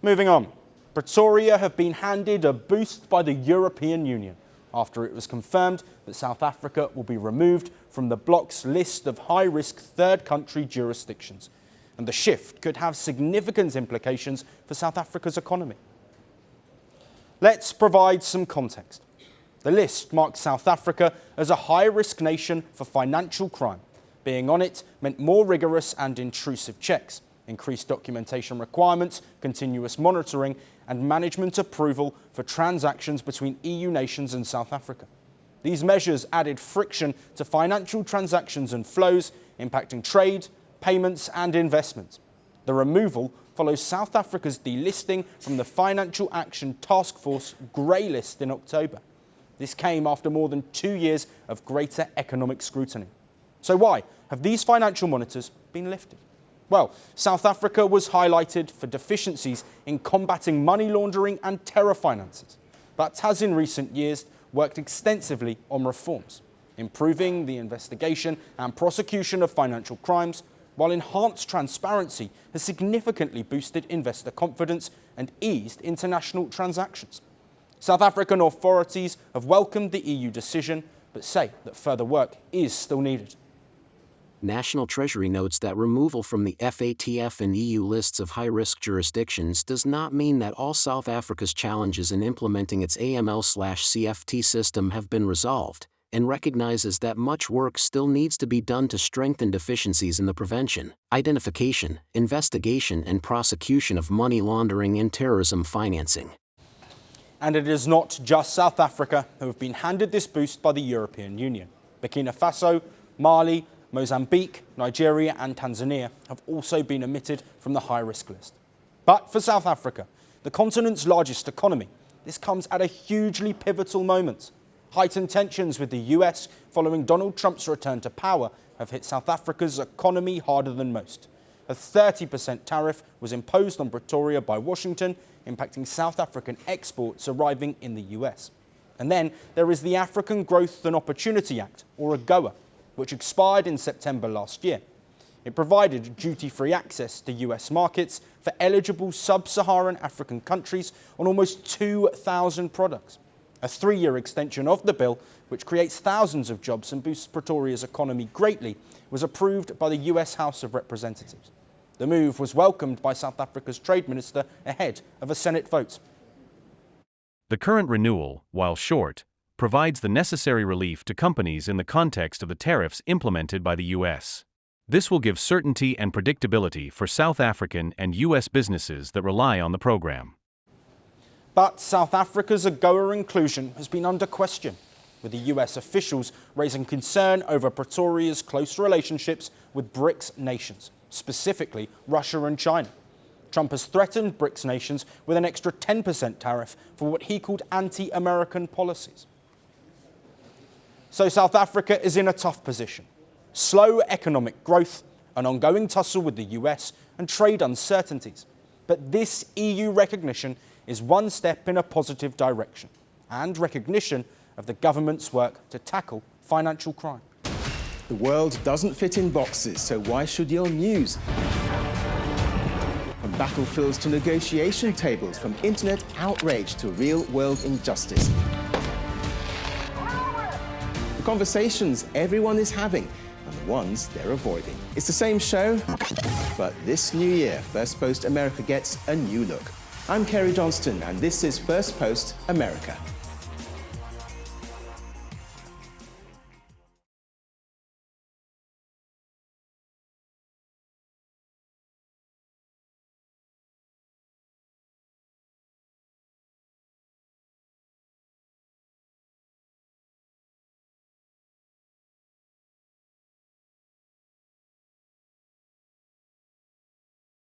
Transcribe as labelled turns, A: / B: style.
A: Moving on, Pretoria have been handed a boost by the European Union after it was confirmed that South Africa will be removed from the bloc's list of high-risk third country jurisdictions. And the shift could have significant implications for South Africa's economy. Let's provide some context. The list marked South Africa as a high-risk nation for financial crime. Being on it meant more rigorous and intrusive checks, increased documentation requirements, continuous monitoring, and management approval for transactions between EU nations and South Africa. These measures added friction to financial transactions and flows, impacting trade, payments, and investment. The removal follows South Africa's delisting from the Financial Action Task Force grey list in October. This came after more than 2 years of greater economic scrutiny. So why have these financial monitors been lifted? Well, South Africa was highlighted for deficiencies in combating money laundering and terror finances, but has in recent years worked extensively on reforms, improving the investigation and prosecution of financial crimes, while enhanced transparency has significantly boosted investor confidence and eased international transactions. South African authorities have welcomed the EU decision, but say that further work is still needed.
B: National Treasury notes that removal from the FATF and EU lists of high-risk jurisdictions does not mean that all South Africa's challenges in implementing its AML/CFT system have been resolved, and recognizes that much work still needs to be done to strengthen deficiencies in the prevention, identification, investigation, and prosecution of money laundering and terrorism financing.
A: And it is not just South Africa who have been handed this boost by the European Union. Burkina Faso, Mali, Mozambique, Nigeria and Tanzania have also been omitted from the high-risk list. But for South Africa, the continent's largest economy, this comes at a hugely pivotal moment. Heightened tensions with the US following Donald Trump's return to power have hit South Africa's economy harder than most. A 30% tariff was imposed on Pretoria by Washington, impacting South African exports arriving in the US. And then there is the African Growth and Opportunity Act, or AGOA, which expired in September last year. It provided duty-free access to US markets for eligible sub-Saharan African countries on almost 2,000 products. A 3-year extension of the bill, which creates thousands of jobs and boosts Pretoria's economy greatly, was approved by the US House of Representatives. The move was welcomed by South Africa's Trade Minister ahead of a Senate vote.
C: The current renewal, while short, provides the necessary relief to companies in the context of the tariffs implemented by the US. This will give certainty and predictability for South African and US businesses that rely on the program.
A: But South Africa's AGOA inclusion has been under question, with the US officials raising concern over Pretoria's close relationships with BRICS nations, specifically Russia and China. Trump has threatened BRICS nations with an extra 10% tariff for what he called anti-American policies. So South Africa is in a tough position. Slow economic growth, an ongoing tussle with the US, and trade uncertainties. But this EU recognition is one step in a positive direction, and recognition of the government's work to tackle financial crime.
D: The world doesn't fit in boxes, so why should your news? From battlefields to negotiation tables, from internet outrage to real-world injustice. The conversations everyone is having and the ones they're avoiding. It's the same show, but this new year, Firstpost America gets a new look. I'm Kerry Johnston, and this is Firstpost America.